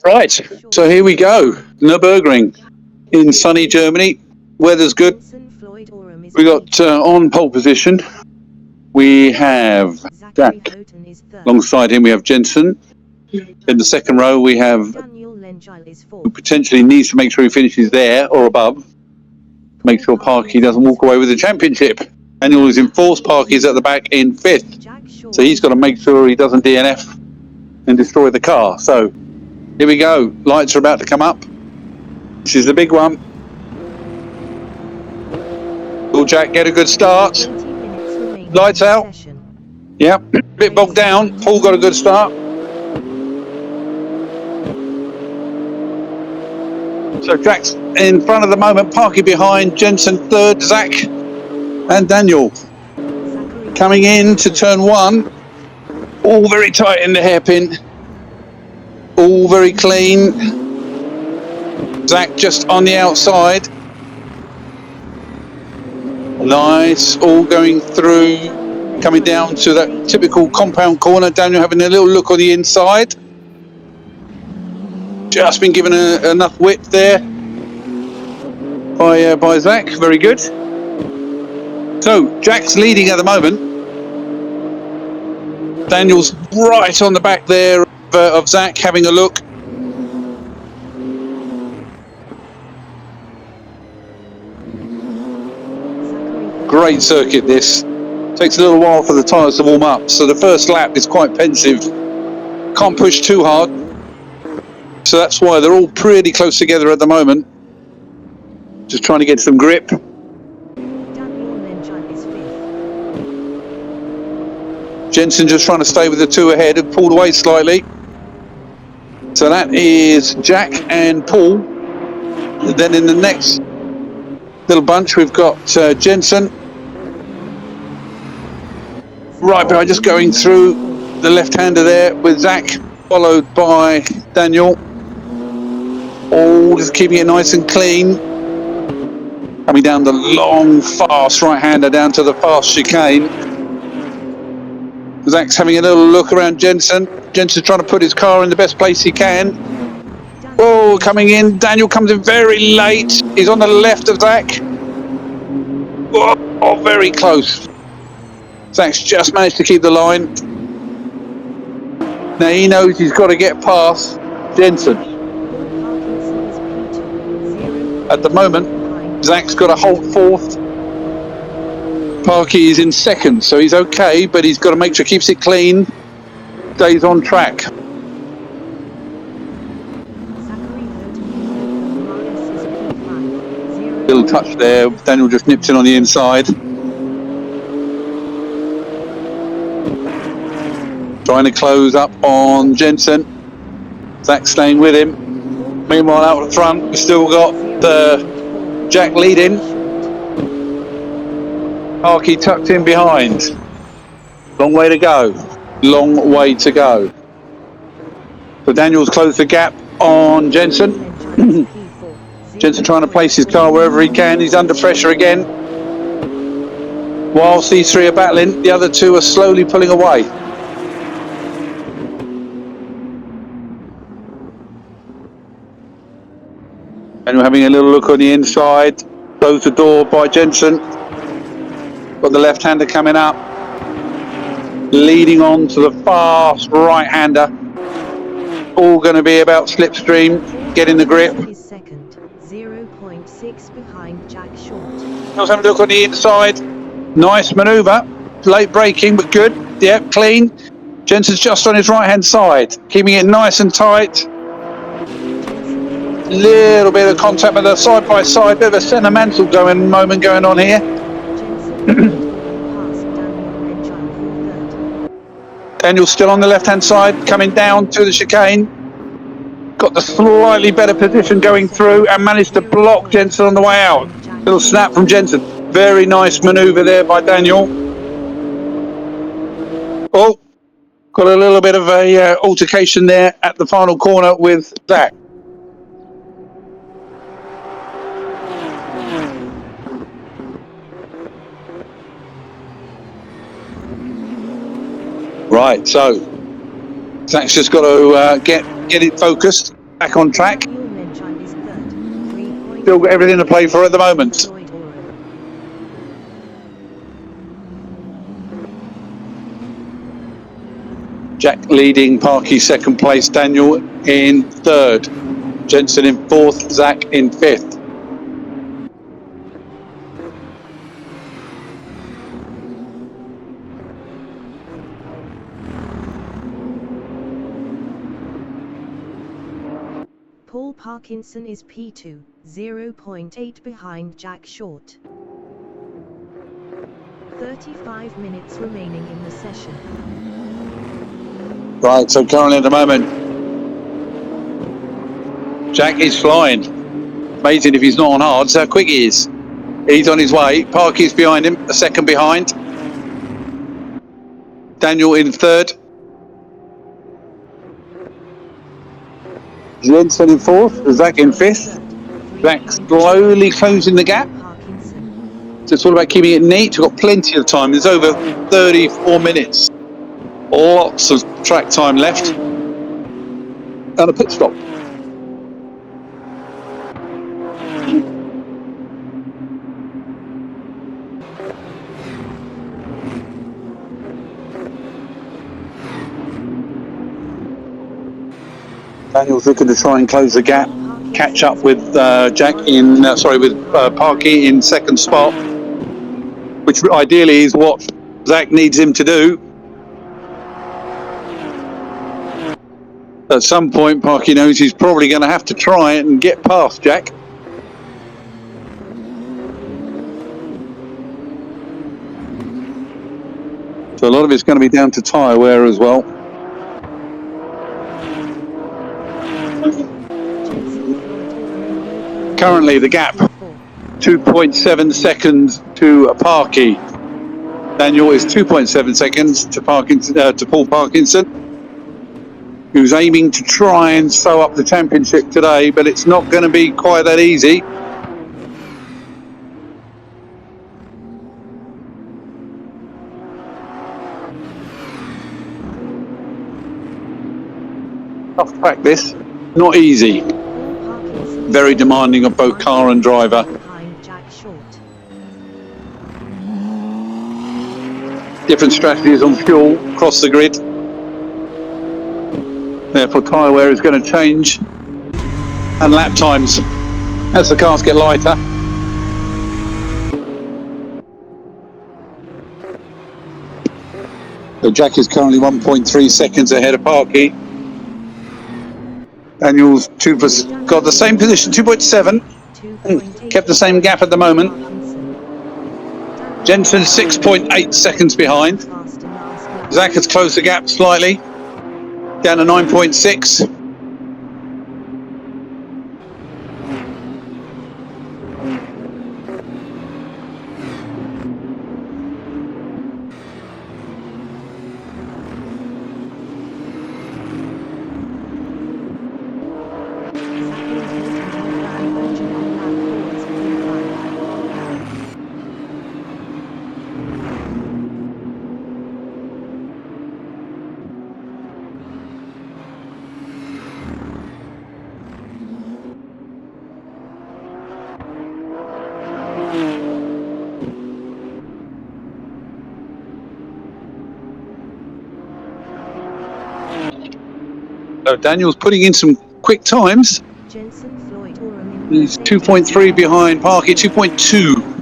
Right, so here we go. Nürburgring in sunny Germany. Weather's good. We got on pole position. We have Jack. Alongside him, we have Jensen. In the second row, we have who potentially needs to make sure he finishes there or above. Make sure Parky doesn't walk away with the championship. Daniel is in fourth. Parky's at the back in fifth. So he's got to make sure he doesn't DNF and destroy the car. So here we go. Lights are about to come up. This is the big one. Will Jack get a good start? Lights out. Yep, a bit bogged down. Paul got a good start. So Jack's in front at the moment. Parky behind. Jensen third. Zach and Daniel coming in to turn one. All very tight in the hairpin. All very clean. Zach just on the outside. Nice, all going through, coming down to that typical compound corner. Daniel having a little look on the inside. Just been given enough width there by Zach, very good. So Jack's leading at the moment. Daniel's right on the back there of Zach, having a look. Great circuit this. Takes a little while for the tyres to warm up, so the first lap is quite pensive. Can't push too hard. So that's why they're all pretty close together at the moment. Just trying to get some grip. Jensen just trying to stay with the two ahead and pulled away slightly. So that is Jack and Paul. And then in the next little bunch we've got Jensen. Right behind, just going through the left-hander there with Zach, followed by Daniel. All just keeping it nice and clean. Coming down the long, fast right-hander down to the fast chicane. Zach's having a little look around Jensen. Jensen's trying to put his car in the best place he can. Oh, coming in. Daniel comes in very late. He's on the left of Zach. Oh, very close. Zach's just managed to keep the line. Now he knows he's got to get past Jensen. At the moment, Zach's got to hold fourth. Parky is in second, so he's okay, but he's got to make sure he keeps it clean, stays on track. Little touch there, Daniel just nips in on the inside. Trying to close up on Jensen. Zach staying with him. Meanwhile, out front, we've still got Jack leading. Parky tucked in behind. Long way to go. Long way to go. So Daniel's closed the gap on Jensen. Jensen trying to place his car wherever he can. He's under pressure again. Whilst these three are battling, the other two are slowly pulling away. And we're having a little look on the inside. Close the door by Jensen. Got the left-hander coming up. Leading on to the fast right-hander. All going to be about slipstream. Getting the grip. Second, 0.6 behind Jack Short. Let's have a look on the inside. Nice manoeuvre. Late braking, but good. Yep, clean. Jensen's just on his right-hand side. Keeping it nice and tight. Little bit of contact with the side-by-side. Bit of a sentimental moment going on here. Daniel's still on the left-hand side, coming down to the chicane. Got the slightly better position going through and managed to block Jensen on the way out. Little snap from Jensen. Very nice manoeuvre there by Daniel. Oh, got a little bit of a altercation there at the final corner with Zach. Right, so Zach's just got to get it focused, back on track. Still got everything to play for at the moment. Jack leading, Parky second place, Daniel in third, Jensen in fourth, Zach in fifth. Paul Parkinson is P2, 0.8 behind Jack Short. 35 minutes remaining in the session. Right, so currently at the moment, Jack is flying. Amazing if he's not on hards, how quick he is. He's on his way. Parky's behind him, a second behind. Daniel in third. Jensen in fourth, Zach in fifth. Zach slowly closing the gap. So it's all about keeping it neat. We've got plenty of time. There's over 34 minutes. Lots of track time left. And a pit stop. Daniel's looking to try and close the gap, catch up with Jack in, with Parky in second spot, which ideally is what Zach needs him to do. At some point, Parky knows he's probably going to have to try it and get past Jack. So a lot of it's going to be down to tyre wear as well. Currently the gap 2.7 seconds to Parky. Daniel is 2.7 seconds to Paul Parkinson, who's aiming to try and sew up the championship today, but it's not going to be quite that easy. Tough track this, not easy. Very demanding of both car and driver. Different strategies on fuel across the grid. Therefore tyre wear is going to change. And lap times as the cars get lighter. So Jack is currently 1.3 seconds ahead of Parky. Daniel's got the same position, 2.7. Kept the same gap at the moment. Jensen 6.8 seconds behind. Zach has closed the gap slightly, down to 9.6. So Daniel's putting in some quick times. He's 2.3 behind Parky, 2.2.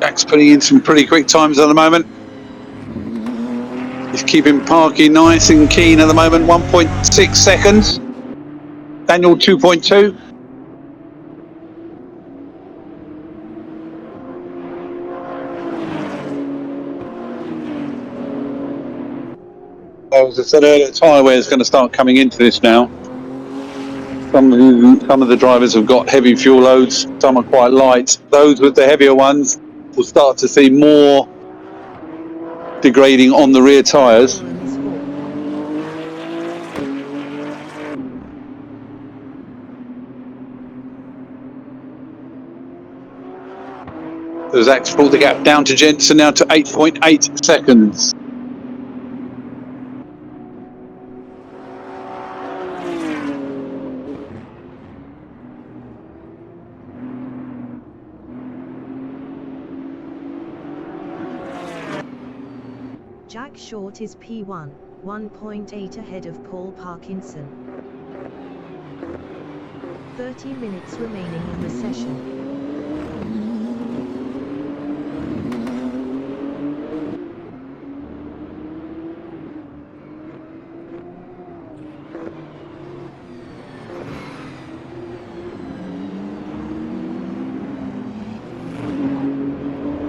Jack's putting in some pretty quick times at the moment. He's keeping Parky nice and keen at the moment, 1.6 seconds. Daniel 2.2. As I said earlier, tyre wear is going to start coming into this now. Some of the drivers have got heavy fuel loads, some are quite light. Those with the heavier ones will start to see more degrading on the rear tyres. Oram is fourth. Zach's brought the gap down to Jensen now to 8.8 seconds. Jack Short is P1, 1.8 ahead of Paul Parkinson. 30 minutes remaining in the session.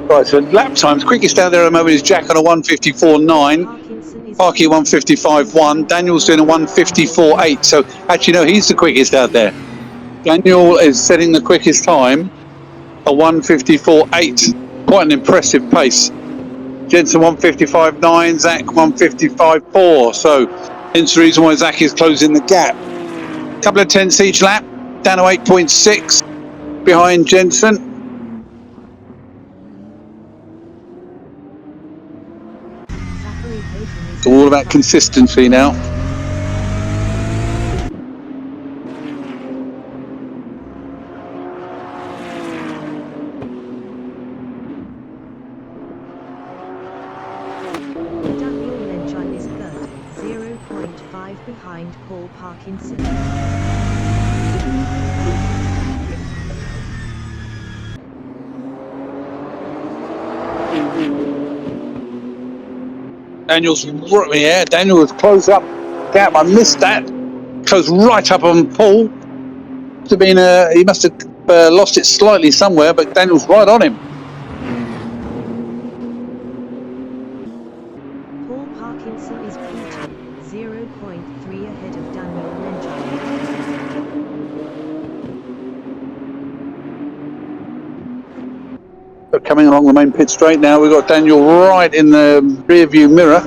Right, so lap times, quickest out there at the moment is Jack on a 154.9, Parky 155.1, Daniel's doing a 154.8, so actually no, he's the quickest out there. Daniel is setting the quickest time, a 154.8, quite an impressive pace. Jensen 155.9, Zach 155.4, so hence the reason why Zach is closing the gap. Couple of tenths each lap, down to 8.6 behind Jensen. It's all about consistency now. Daniel Lenchine is third, 0.5 behind Paul Parkinson. Daniel was close up gap. I missed that. Close right up on Paul. He must have lost it slightly somewhere, but Daniel's right on him. Paul Parkinson is P2, 0.3 ahead of Daniel Lenchine. Coming along the main pit straight now, we've got Daniel right in the rear view mirror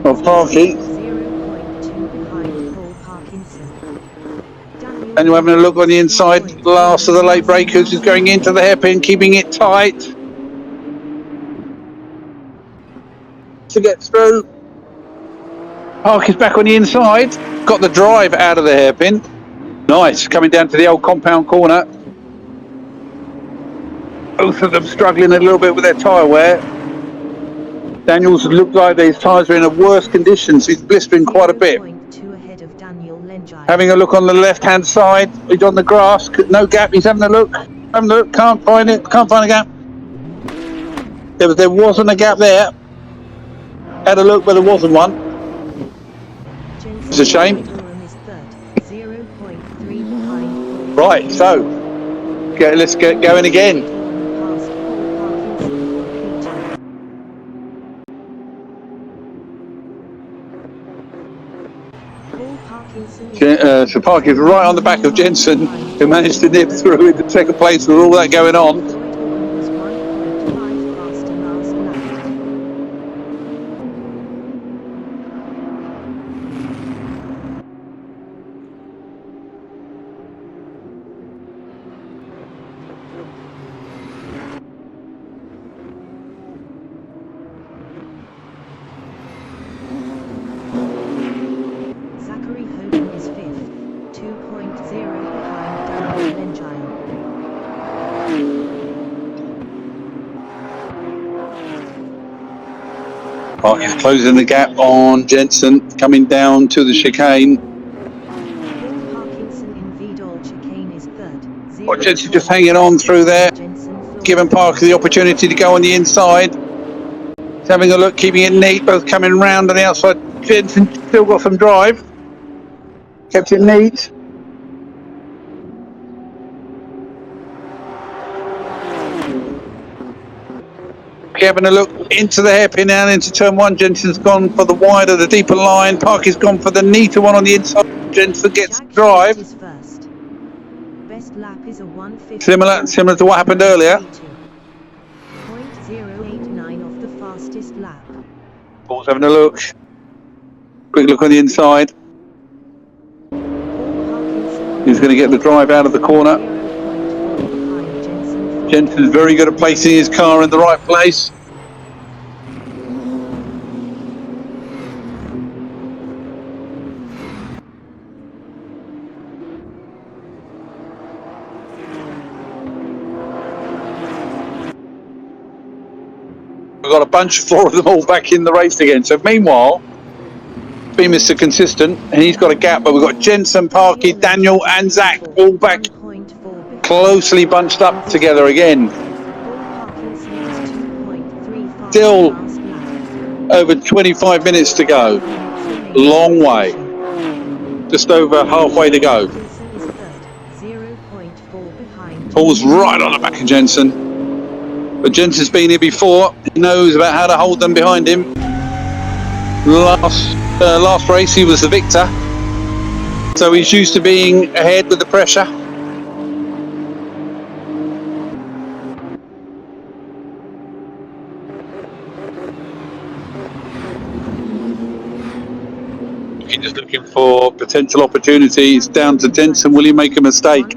of Parky. 0.2 behind Paul Parkinson. Daniel having a look on the inside, last of the late breakers is going into the hairpin, keeping it tight to get through. Parky's back on the inside, got the drive out of the hairpin. Nice, coming down to the old compound corner. Both of them struggling a little bit with their tyre wear. Daniel's looked like his tyres are in a worse condition, so he's blistering quite a bit. Ahead of Daniel Lenchine. Having a look on the left-hand side, he's on the grass, no gap, he's having a look, can't find it, can't find a gap. There wasn't a gap there. Had a look, but there wasn't one. It's a shame. Right, so let's get going again. So Parky's right on the back of Jensen, who managed to nip through into second place with all that going on. Parky's closing the gap on Jensen, coming down to the chicane. Jensen just hanging on through there, giving Parky the opportunity to go on the inside. He's having a look, keeping it neat, both coming round on the outside. Jensen still got some drive, kept it neat. Having a look into the hairpin now into turn one. Jensen's gone for the wider, the deeper line. Parky's gone for the neater one on the inside. Jensen gets drive. Similar to what happened earlier. 0.089 of the fastest lap. Paul's having a look. Quick look on the inside. He's going to get the drive out of the corner. Jensen's very good at placing his car in the right place. We've got a bunch of four of them all back in the race again. So meanwhile, it's been Mr. Consistent, and he's got a gap, but we've got Jensen, Parky, Daniel and Zach all back closely bunched up together again. Still over 25 minutes to go. Long way. Just over halfway to go. Paul's right on the back of Jensen. But Jensen's been here before. He knows about how to hold them behind him. Last race he was the victor. So he's used to being ahead with the pressure. He's just looking for potential opportunities. Down to Jensen. Will he make a mistake?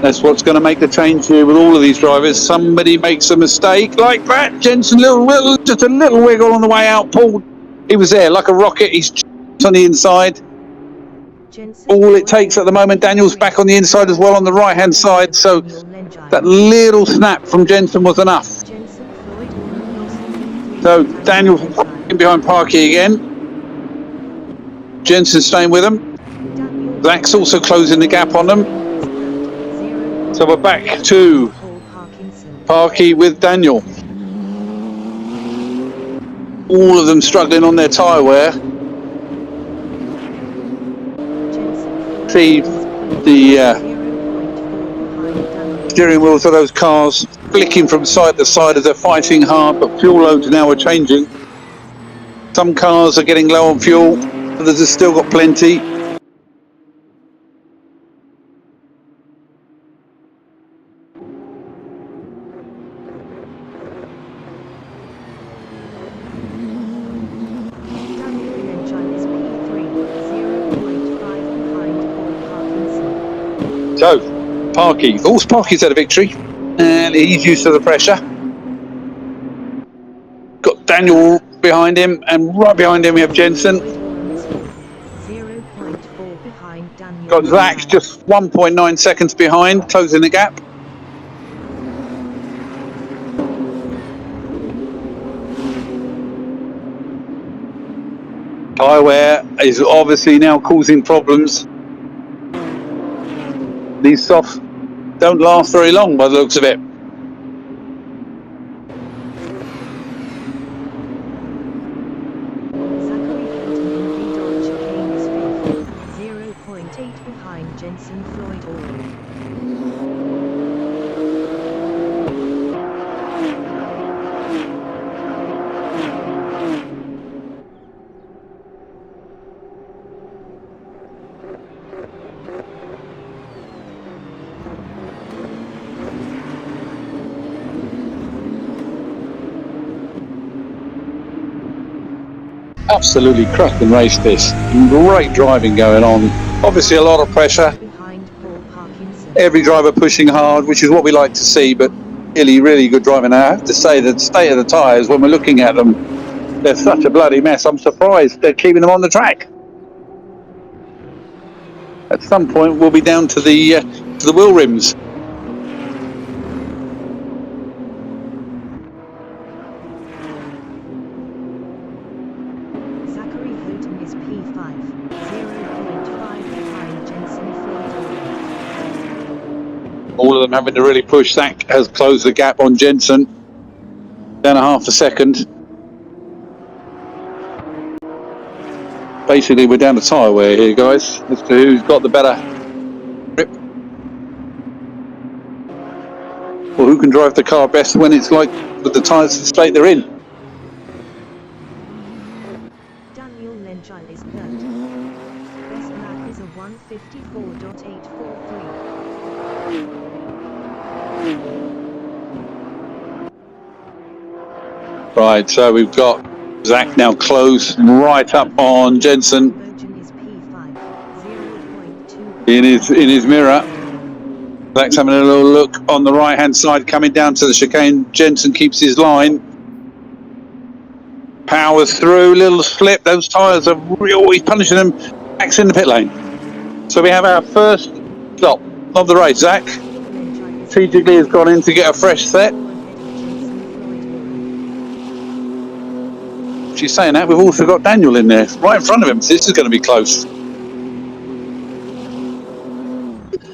That's what's going to make the change here with all of these drivers. Somebody makes a mistake like that. Jensen, just a little wiggle on the way out. Paul, he was there like a rocket. He's on the inside. All it takes at the moment, Daniel's back on the inside as well on the right-hand side. So that little snap from Jensen was enough. So Daniel's behind Parky again. Jensen staying with them. Zach's also closing the gap on them. So we're back to Parky with Daniel. All of them struggling on their tyre wear. See the steering wheels of those cars flicking from side to side as they're fighting hard, but fuel loads now are changing. Some cars are getting low on fuel, others have still got plenty. So, Parky, Parky's had a victory, and he's used to the pressure. Got Daniel behind him, and right behind him we have Jensen. Got Zach just 1.9 seconds behind, closing the gap. Tyre wear is obviously now causing problems. These softs don't last very long by the looks of it. Absolutely cracking race this. Great driving going on. Obviously a lot of pressure. Every driver pushing hard, which is what we like to see, but really good driving. I have to say that the state of the tyres, when we're looking at them, they're such a bloody mess. I'm surprised they're keeping them on the track. At some point we'll be down to the wheel rims. All of them having to really push. Zach has closed the gap on Jensen. Down a half a second. Basically, we're down to tyre wear here, guys, as to who's got the better grip. Or who can drive the car best when it's like with the tyres in the state they're in. Daniel Lenchal is third. Best lap is a 1:54.843. Right, so we've got Zach now close right up on Jensen in his mirror. Zach's having a little look on the right hand side coming down to the chicane. Jensen keeps his line. Powers through, little slip. Those tyres are real. He's punishing them. Zach's in the pit lane. So we have our first stop of the race. Zach strategically has gone in to get a fresh set. She's saying that. We've also got Daniel in there, right in front of him. So this is going to be close.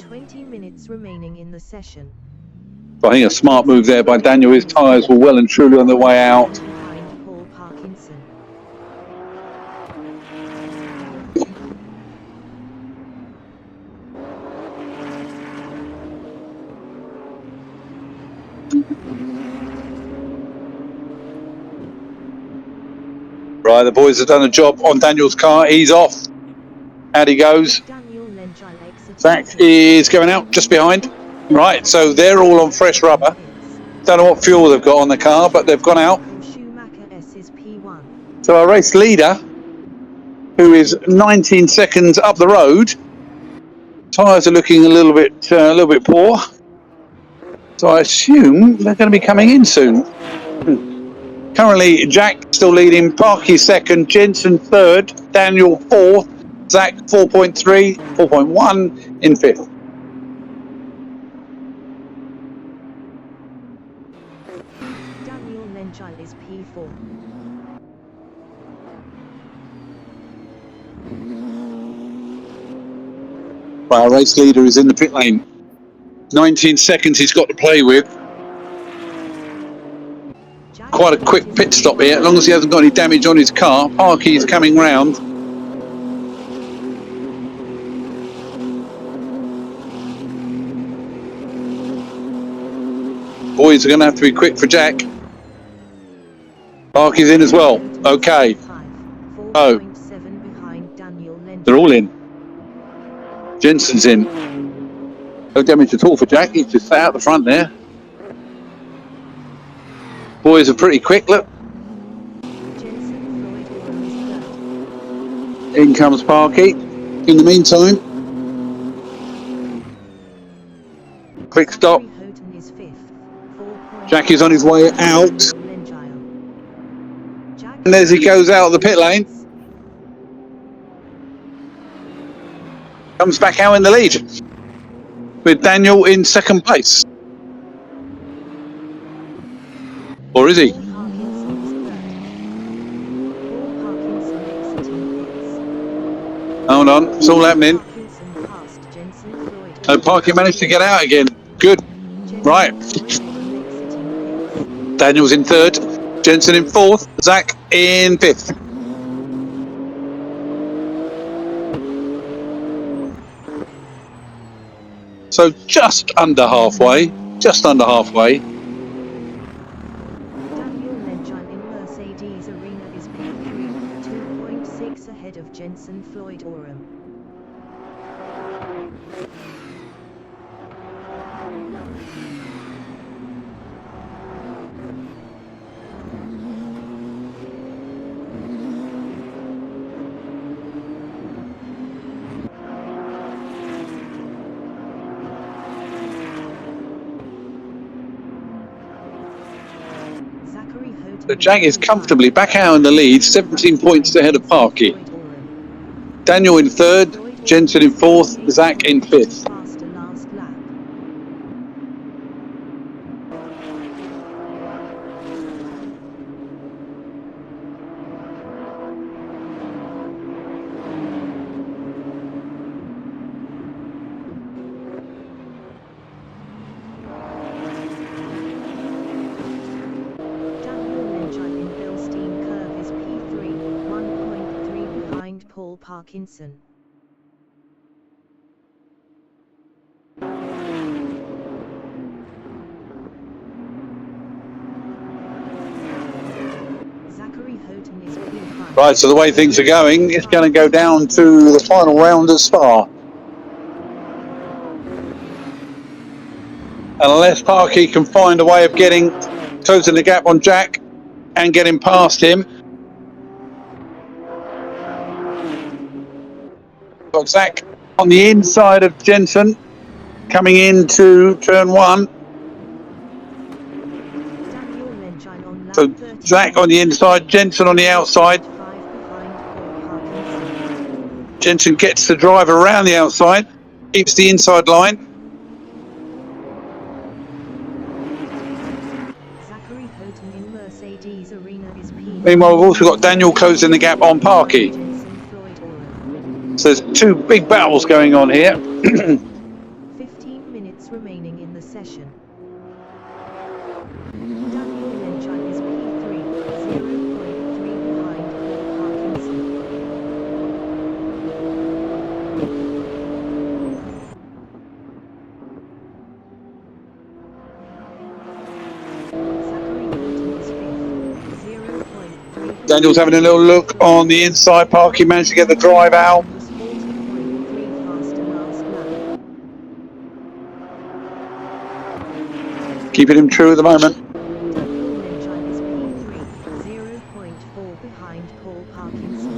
20 minutes remaining in the session. I think a smart move there by Daniel. His tyres were well and truly on their way out. Behind Paul Parkinson. Right, the boys have done a job on Daniel's car. He's off. Out he goes. Zach is going out just behind. Right, so they're all on fresh rubber. Don't know what fuel they've got on the car, but they've gone out. So our race leader, who is 19 seconds up the road, tyres are looking a little bit poor. So I assume they're going to be coming in soon. Currently, Jack still leading, Parky second, Jensen third, Daniel fourth, Zach 4.3, 4.1 in fifth. Daniel Lenchal is P4. Right, our race leader is in the pit lane. 19 seconds he's got to play with. Quite a quick pit stop here, as long as he hasn't got any damage on his car. Parky's coming round. Boys are going to have to be quick for Jack. Parky's in as well. Okay. Oh, they're all in. Jensen's in. No damage at all for Jack. He's just sat out the front there. Boys are pretty quick, look. In comes Parky. In the meantime, quick stop. Jack is on his way out. And as he goes out of the pit lane, comes back out in the lead with Daniel in second place. Or is he? Hold on, it's all happening. And Parky managed to get out again. Good. Right. Daniel's in third, Jensen in fourth, Zach in fifth. So just under halfway. Daniel Lenchal in Mercedes Arena is P3, 2.6 ahead of Jensen Floyd Oram. So Jack is comfortably back out in the lead, 17 points ahead of Parky. Daniel in third, Jensen in fourth, Zach in fifth. Paul Parkinson. Zachary Houghton is P5. Right, so the way things are going, it's going to go down to the final round at Spa. Unless Parky can find a way of closing the gap on Jack, and getting past him. Got Zach on the inside of Jensen coming into turn 1. Daniel Lengine on lap So 30. Zach on the inside, Jensen on the outside. 5 behind Paul Parkinson. Jensen gets the drive around the outside, keeps the inside line. Zachary Houghton in Mercedes Arena is P5. Meanwhile, we've also got Daniel closing the gap on Parky. Jensen Floyd Oram. So there's two big battles going on here. 15 minutes remaining in the session. Daniel Lengine is P3, 0.3 behind Paul Parkinson. Zachary Houghton is 5th, 0.3. Daniel's having a little look on the inside. Parky managed to get the drive out. Was 40.3 faster last lap. Keeping him true at the moment. Daniel Lengine is P3, 0.4 behind Paul Parkinson.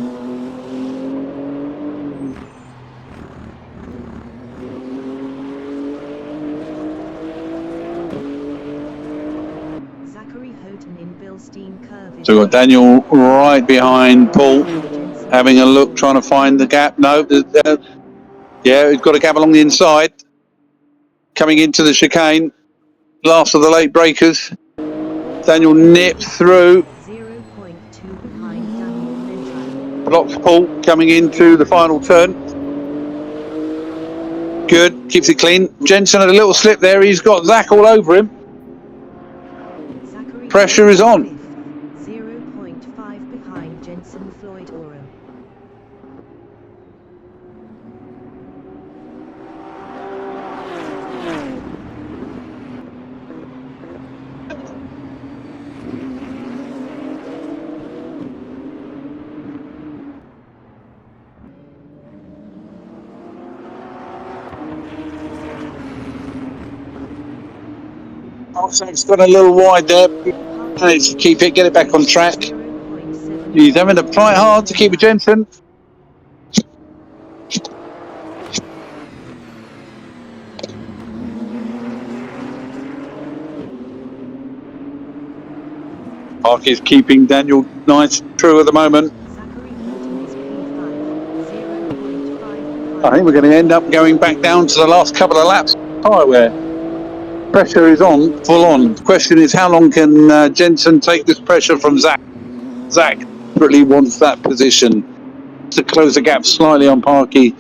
Zachary Houghton in Bilstein Curve is So we've got Daniel right behind Paul, Jensen. having a look, trying to find the gap. No, yeah, he's got a gap along the inside. Coming into the chicane. Last of the late breakers. Daniel nips through. 0.2 behind Daniel Lengine. Blocks Paul coming into the final turn. Good, keeps it clean. Jensen had a little slip there. He's got Zach all over him. Zachary Pressure is on. 0.5 behind Jensen Floyd Oram. Zach's got a little wide there. Needs to keep it, get it back on track. 0.7 He's having to fight hard to keep it Jensen. Parky's keeping Daniel nice true at the moment. Zachary Houghton is P5, 0.5 behind. I think we're going to end up going back down to the last couple of laps. Tyre wear. Pressure is on, full on. The question is, how long can Jensen take this pressure from Zach? Zach really wants that position to close the gap slightly on Parky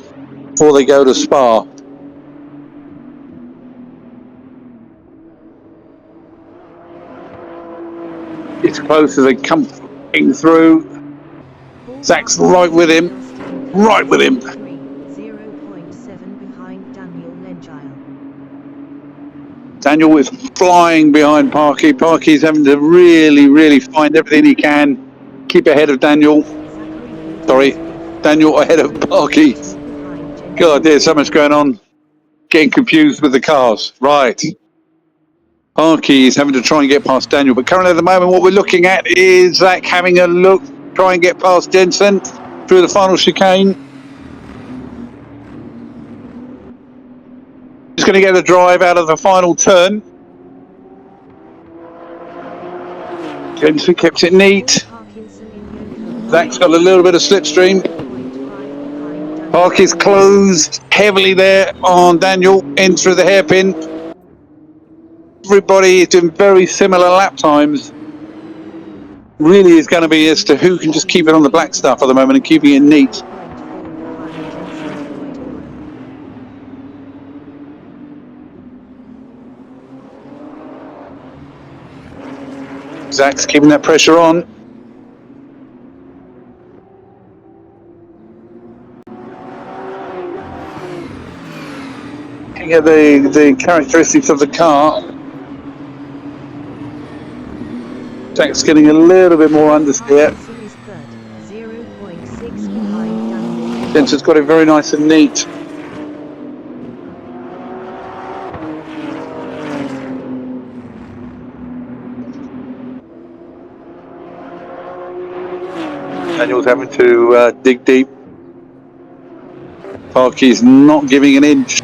before they go to Spa. It's close as they come through. Zach's right with him. Right with him. 0.7 behind Daniel Lengine. Daniel is flying behind Parky. Parky's having to really find everything he can. Keep ahead of Daniel. Sorry, Daniel ahead of Parky. God, there's so much going on. Getting confused with the cars. Right. Parky is having to try and get past Daniel. But currently at the moment, what we're looking at is Zach having a look, try and get past Jensen through the final chicane. He's going to get the drive out of the final turn. Jensen keeps it neat. Zach's got a little bit of slipstream. Parky's closed heavily there on Daniel in through the hairpin. Everybody is doing very similar lap times. Really is going to be as to who can just keep it on the black stuff at the moment and keeping it neat. Zach's keeping that pressure on. Looking at the characteristics of the car, Zach's getting a little bit more understeer. Jensen's got it very nice and neat. Daniel's having to dig deep. Parky's not giving an inch.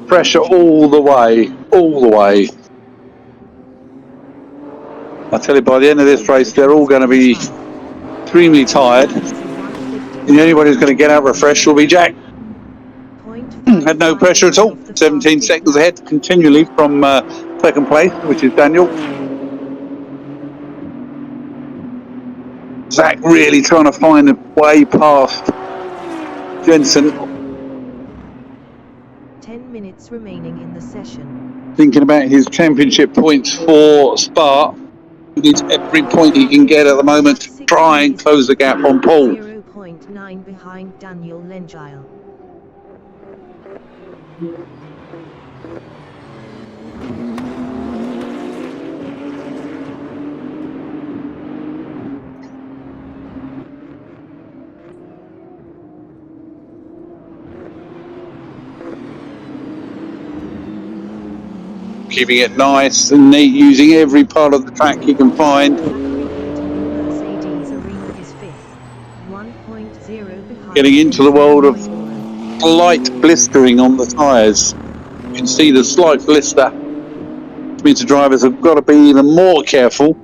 Pressure all the way, all the way. I tell you, by the end of this race, they're all going to be extremely tired. And the only one who's going to get out refreshed will be Jack. Had no pressure at all. 17 seconds ahead continually from second place, which is Daniel. Zach really trying to find a way past Jensen. 10 minutes remaining in the session. Thinking about his championship points for Spa. He needs every point he can get at the moment to try and close the gap on Paul. 0.9 behind Daniel Lengile. Keeping it nice and neat, using every part of the track he can find. Mercedes Arena is fifth. 1.0 behind. Getting into the world of slight blistering on the tyres. You can see the slight blister. Which means the drivers have got to be even more careful.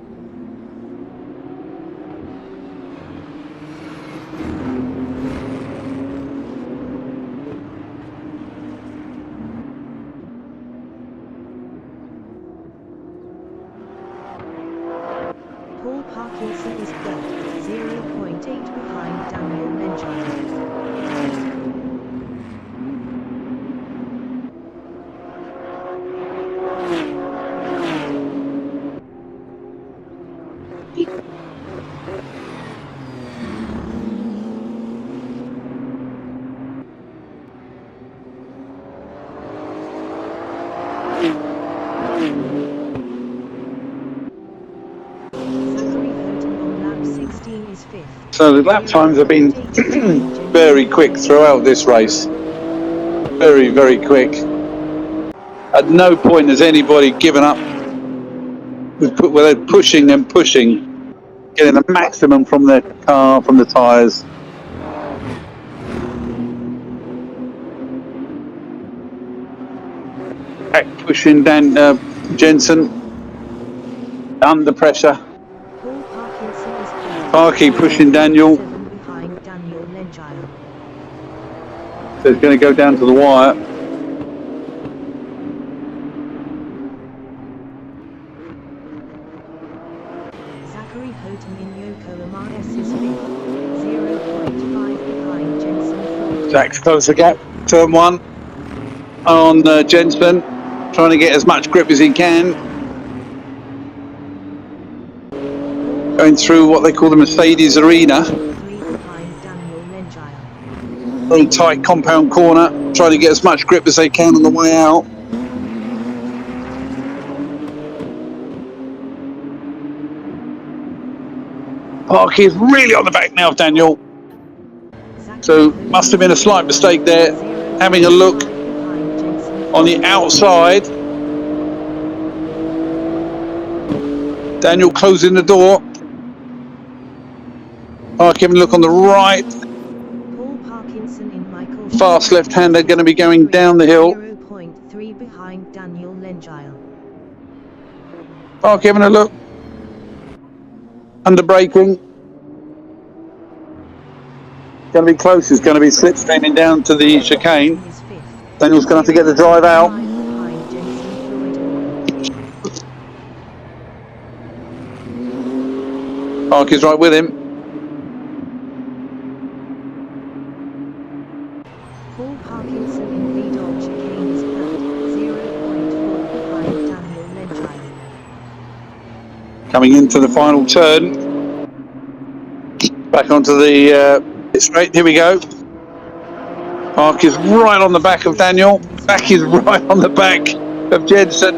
Paul Parkinson is third, 0.8 behind Daniel Lengile. So the lap times have been very quick throughout this race. Very, very quick. At no point has anybody given up. They're pushing and pushing, getting the maximum from their car, from the tyres. Back pushing Jensen under pressure. Parky pushing Daniel. So it's going to go down to the wire. Zachary Houghton in Yokohama S is 0.5 behind Jensen. Zach's closed the gap. Turn one on Jensen, trying to get as much grip as he can. Going through what they call the Mercedes Arena. Very tight compound corner, trying to get as much grip as they can on the way out. Parky is really on the back now of Daniel. So must have been a slight mistake there. Having a look on the outside. Daniel closing the door. Parky having a look on the right. Fast left-hander going to be going down the hill. 0.3 behind Daniel Lengile. Parky having a look. Under braking. Going to be close. It's going to be slipstreaming down to the chicane. Daniel's going to have to get the drive out. Parky's right with him. Paul Parkinson in V-Dog chicane is third, 0.4 behind Daniel Lengile. Coming into the final turn. Back onto the straight. Here we go. Park is right on the back of Daniel. Back is right on the back of Jensen.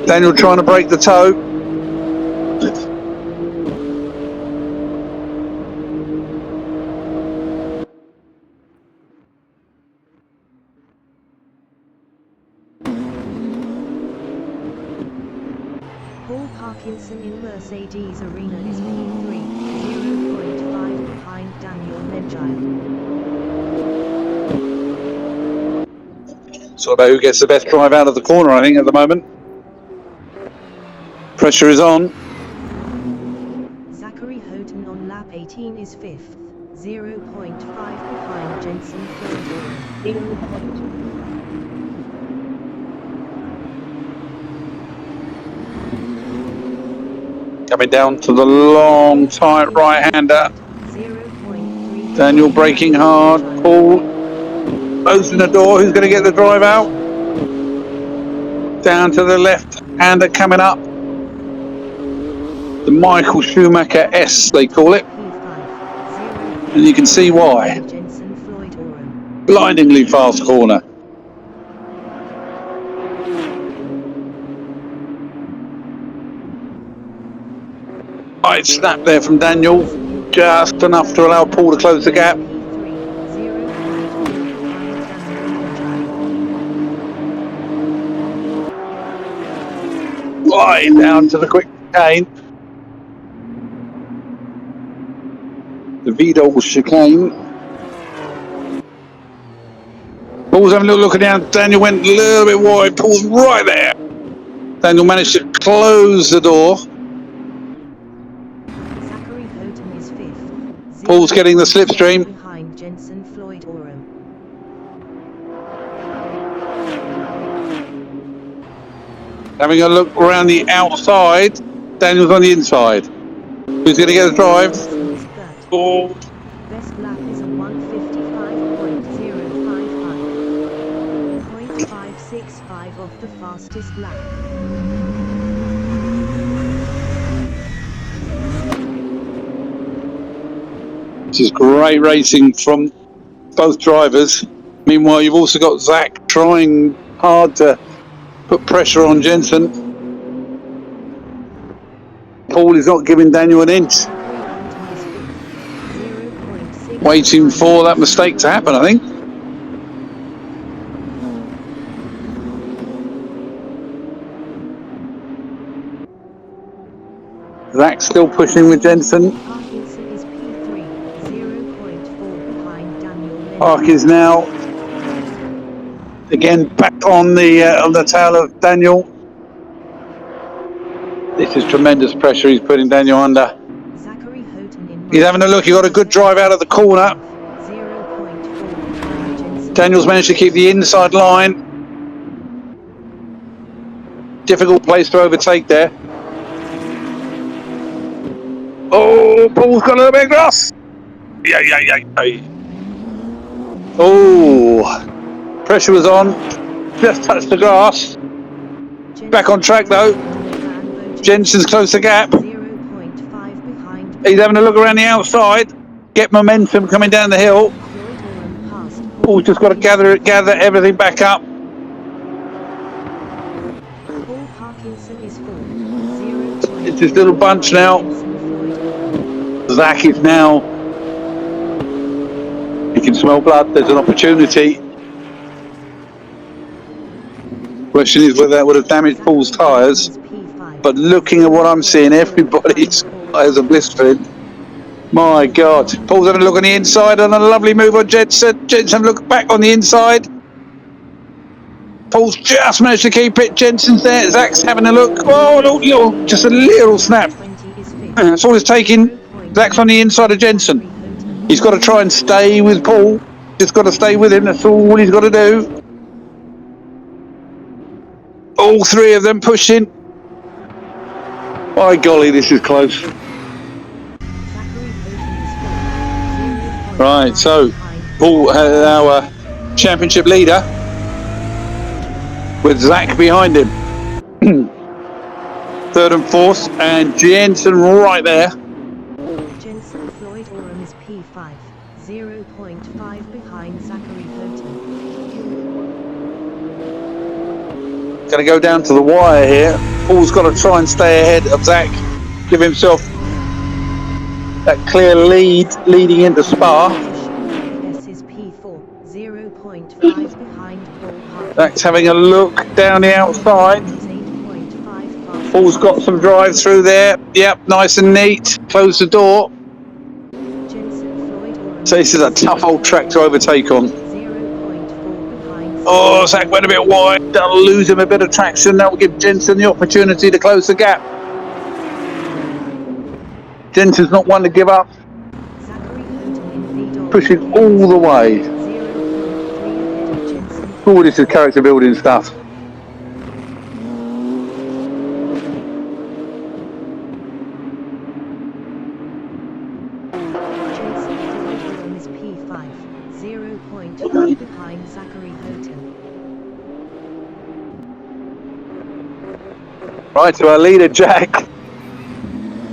Daniel trying to break the toe. Paul Parkinson in Mercedes Arena is P3, 0.5 behind Daniel Medjile. It's all about who gets the best drive out of the corner, I think, at the moment. Pressure is on. Zachary Houghton on lap 18 is 5th, 0.5 behind Jensen Floyd. Coming down to the long, tight right-hander. 0.3 Daniel braking hard. Paul closing the door. Who's going to get the drive out? Down to the left-hander coming up. The Michael Schumacher S, they call it. And you can see why. Blindingly fast corner. Right snap there from Daniel. Just enough to allow Paul to close the gap. Right down to the quick chicane. The Vidal chicane. Paul's having a little look down. Daniel went a little bit wide. Paul's right there. Daniel managed to close the door. Paul's getting the slipstream. Behind Jensen Floyd Oram. Having a look around the outside. Daniel's on the inside. Who's going to get the drive? Oh. Best lap is a 155.055. 0.565 off the fastest lap. This is great racing from both drivers. Meanwhile, you've also got Zach trying hard to put pressure on Jensen. Paul is not giving Daniel an inch. Waiting for that mistake to happen, I think. Zach still pushing with Jensen. Park is now again back on the tail of Daniel. This is tremendous pressure he's putting Daniel under. He's having a look. He got a good drive out of the corner. Daniel's managed to keep the inside line. Difficult place to overtake there. Oh, Paul's got a little bit of grass. Yeah. Oh, pressure was on. Just touched the grass. Back on track though. Jensen's closed the gap. He's having a look around the outside. Get momentum coming down the hill. Paul's just got to gather everything back up. It's this little bunch now. Zach is now. You can smell blood. There's an opportunity. Question is whether that would have damaged Paul's tyres. But looking at what I'm seeing, everybody's tyres are blistering. My God. Paul's having a look on the inside and a lovely move on Jensen. Jensen look back on the inside. Paul's just managed to keep it. Jensen's there. Zach's having a look. Oh, just a little snap. That's all it's taking. Zach's on the inside of Jensen. He's got to try and stay with Paul. Just got to stay with him. That's all he's got to do. All three of them pushing. By golly, this is close. Right, so Paul, our championship leader, with Zach behind him. Third and fourth, and Jensen right there. Jensen Floyd Oram is P5, 0.5 behind Zachary Houghton. Going to go down to the wire here. Paul's got to try and stay ahead of Zach, give himself that clear lead leading into Spa. Zach's having a look down the outside. Paul's got some drive through there. Yep, nice and neat. Close the door. So this is a tough old track to overtake on. 0.4 behind. Oh, Zach went a bit wide. That'll lose him a bit of traction. That will give Jensen the opportunity to close the gap. Jensen's not one to give up. Pushing all the way. Oh, this is character building stuff. P5, 0.5 behind Zachary Houghton. Right to our leader, Jack.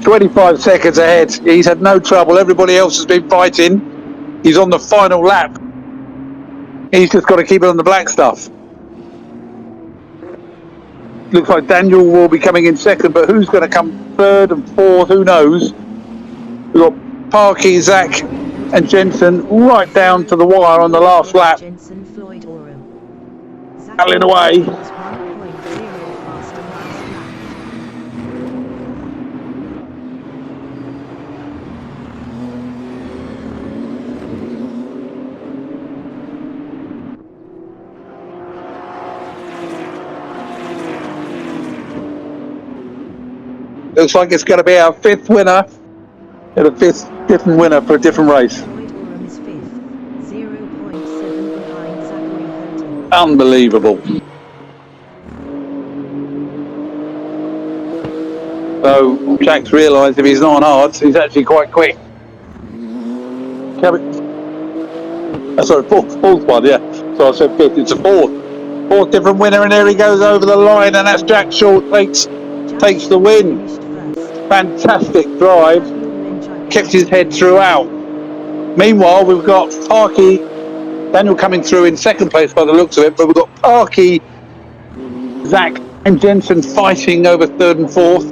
25 seconds ahead. He's had no trouble. Everybody else has been fighting. He's on the final lap. He's just got to keep it on the black stuff. Looks like Daniel will be coming in second, but who's going to come third and fourth? Who knows? We've got Parky, Zach and Jensen right down to the wire on the last lap. Battling away. Looks like it's going to be our fifth winner, and a fifth different winner for a different race. Unbelievable. So Jack's realised if he's not on hard, he's actually quite quick. Sorry, fourth one, yeah. So I said fifth, it's a fourth different winner, and there he goes over the line, and that's Jack Short takes the win. Fantastic drive, kept his head throughout. Meanwhile, we've got Parky, Daniel coming through in second place by the looks of it, but we've got Parky, Zach and Jensen fighting over third and fourth.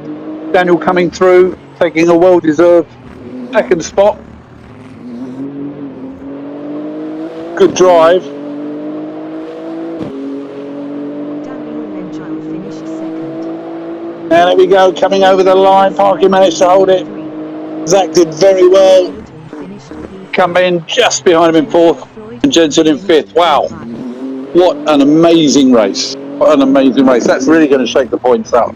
Daniel coming through, taking a well-deserved second spot. Good drive. And there we go, coming over the line. Parky managed to hold it. Zach did very well. Come in just behind him in fourth, and Jensen in fifth. Wow, what an amazing race! What an amazing race! That's really going to shake the points up.